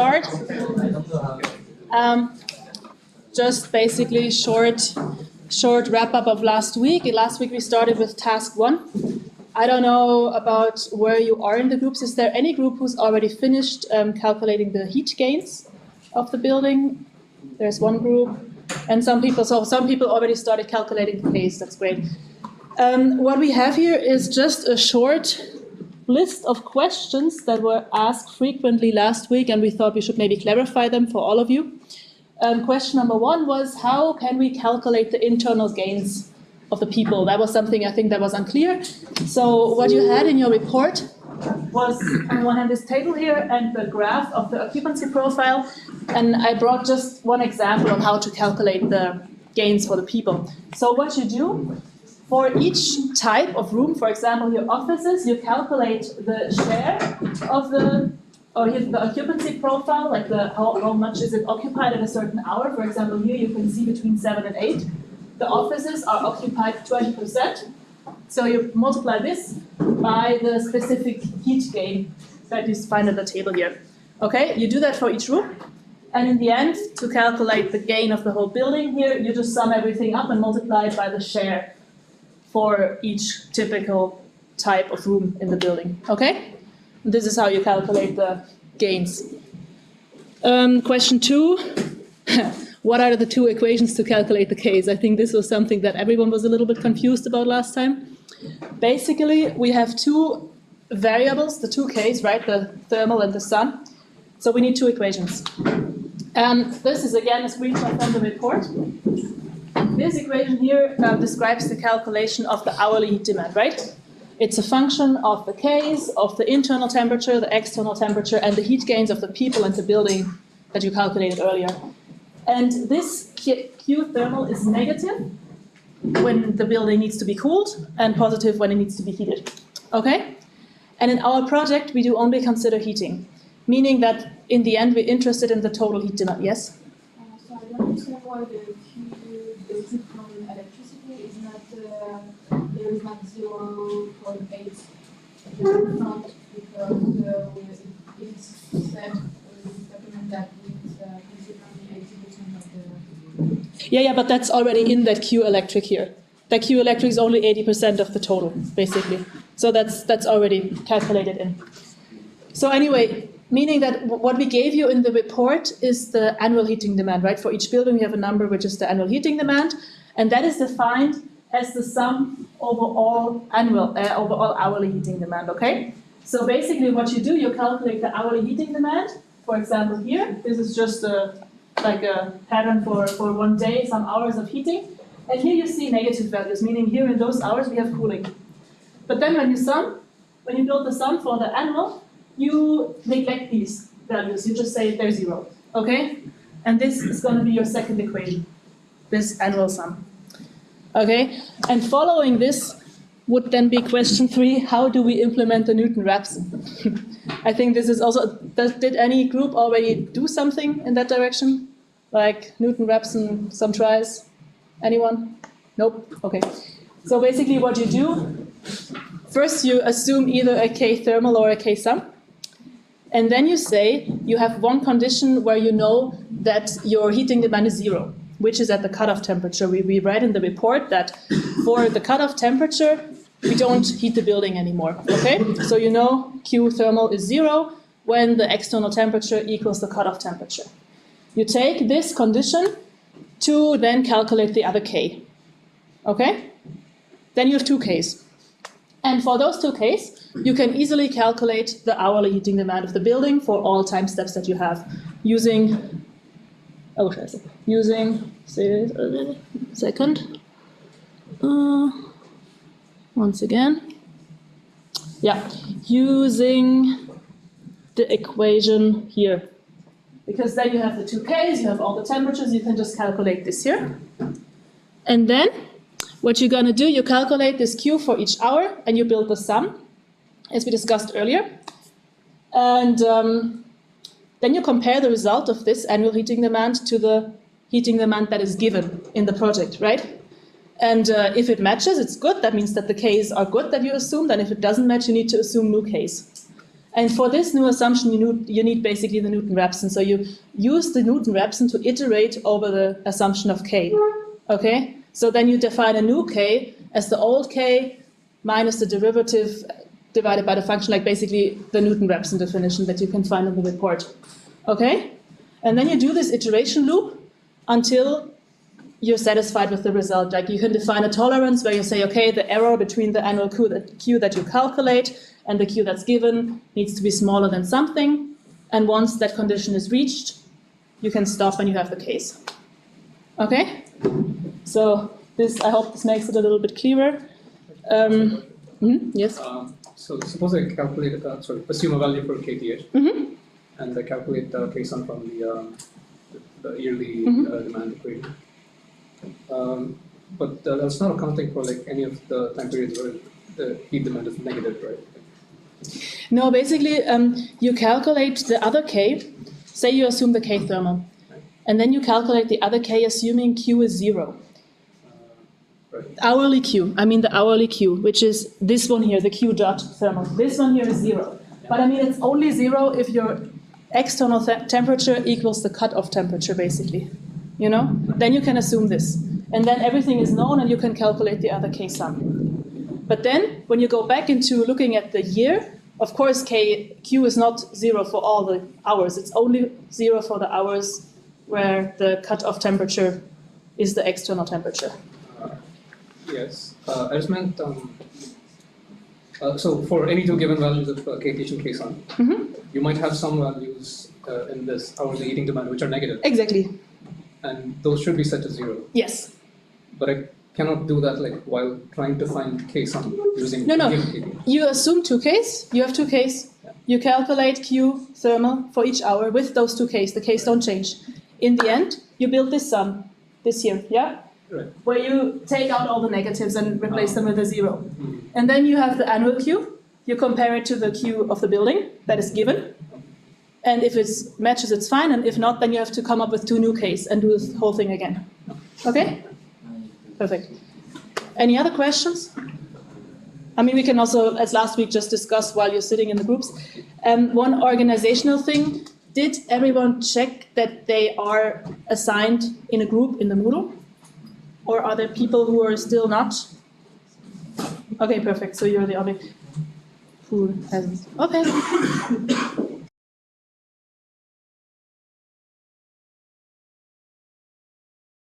start. Just basically short wrap up of last week. Last week we started with task 1. I don't know about where you are in the groups. Is there any group who's already finished calculating the heat gains of the building? There's one group, and some people already started calculating the case. That's great. What we have here is just a short list of questions that were asked frequently last week, and we thought we should maybe clarify them for all of you. Question number 1 was, how can we calculate the internal gains of the people? That was something I think that was unclear. So what you had in your report was, on one hand, this table here and the graph of the occupancy profile, and I brought just one example of how to calculate the gains for the people. So what you do, for each type of room, for example, your offices, you calculate the share of the occupancy profile, like how much is it occupied at a certain hour. For example, here you can see between 7 and 8. The offices are occupied 20%. So you multiply this by the specific heat gain that you find at the table here. Okay, you do that for each room. And in the end, to calculate the gain of the whole building here, you just sum everything up and multiply it by the share for each typical type of room in the building. Okay? This is how you calculate the gains. Question 2. What are the 2 equations to calculate the Ks? I think this was something that everyone was a little bit confused about last time. Basically, we have 2 variables, the 2 Ks, right? The thermal and the sun. So we need 2 equations. This is again a screenshot from the report. This equation here describes the calculation of the hourly heat demand, right? It's a function of the Ks, of the internal temperature, the external temperature, and the heat gains of the people and the building that you calculated earlier. And this Q thermal is negative when the building needs to be cooled and positive when it needs to be heated. Okay? And in our project, we do only consider heating, meaning that in the end, we're interested in the total heat demand. Yes? So I don't understand why the Q basic from electricity is not, there is not 0.8 front, because it's said document that it's considering 80% of the... Yeah, but that's already in that Q electric here. That Q electric is only 80% of the total, basically. So that's already calculated in. So anyway, meaning that what we gave you in the report is the annual heating demand, right? For each building, we have a number which is the annual heating demand, and that is defined as the sum over all hourly heating demand, okay? So basically what you do, you calculate the hourly heating demand. For example, here, this is just like a pattern for one day, some hours of heating. And here you see negative values, meaning here in those hours we have cooling. But then when you build the sum for the annual, you neglect these values. You just say they're 0, okay? And this is going to be your second equation, this annual sum. Okay? And following this would then be question 3, how do we implement the Newton-Raphson? I think this is also, did any group already do something in that direction? Like Newton-Raphson, some tries? Anyone? Nope? Okay. So basically what you do, first you assume either a K thermal or a K sum. And then you say you have one condition where you know that your heating demand is 0, which is at the cutoff temperature. We write in the report that for the cutoff temperature, we don't heat the building anymore, okay? So you know Q thermal is 0 when the external temperature equals the cutoff temperature. You take this condition to then calculate the other K, okay? Then you have 2 Ks. And for those 2 Ks, you can easily calculate the hourly heating demand of the building for all time steps that you have using, once again, using the equation here. Because then you have the 2 Ks, you have all the temperatures, you can just calculate this here. And then what you're going to do, you calculate this Q for each hour and you build the sum, as we discussed earlier. And then you compare the result of this annual heating demand to the heating demand that is given in the project, right? And if it matches, it's good. That means that the Ks are good that you assumed. And if it doesn't match, you need to assume new Ks. And for this new assumption, you need basically the Newton-Raphson. So you use the Newton-Raphson to iterate over the assumption of k. Okay? So then you define a new k as the old k minus the derivative divided by the function, like basically the Newton-Raphson definition that you can find in the report. Okay? And then you do this iteration loop until you're satisfied with the result. Like you can define a tolerance where you say, okay, the error between the annual Q that you calculate and the Q that's given needs to be smaller than something. And once that condition is reached, you can stop and you have the case. Okay? So this, I hope this makes it a little bit clearer. Yes? So suppose I calculate, assume a value for KTH, and I calculate the K-sum from the yearly demand equation. But that's not accounting for like any of the time periods where the heat demand is negative, right? No, basically, you calculate the other K. Say you assume the K thermal. And then you calculate the other K assuming Q is 0. Right. Hourly Q, I mean the hourly Q, which is this one here, the Q dot thermal. This one here is 0. But I mean, it's only 0 if your external temperature equals the cutoff temperature, basically. You know? Then you can assume this. And then everything is known and you can calculate the other K sum. But then, when you go back into looking at the year, of course, Q is not 0 for all the hours. It's only 0 for the hours where the cutoff temperature is the external temperature. Yes, I just meant, so for any two given values of KTH and K-sum, you might have some values in this hourly heating demand which are negative. Exactly. And those should be set to 0. Yes. But I cannot do that like while trying to find K-sum using No. given KTH. You assume 2 Ks. You have 2 Ks. Yeah. You calculate Q thermal for each hour with those 2 Ks. The Ks don't change. In the end, you build this sum, this here, yeah? Right. Where you take out all the negatives and replace them with a 0. And then you have the annual Q. You compare it to the Q of the building that is given. And if it matches, it's fine. And if not, then you have to come up with 2 new Ks and do this whole thing again. Okay? Perfect. Any other questions? I mean, we can also, as last week, just discuss while you're sitting in the groups. One organizational thing. Did everyone check that they are assigned in a group in the Moodle? Or are there people who are still not? Okay, perfect. So you're the only who hasn't. Okay.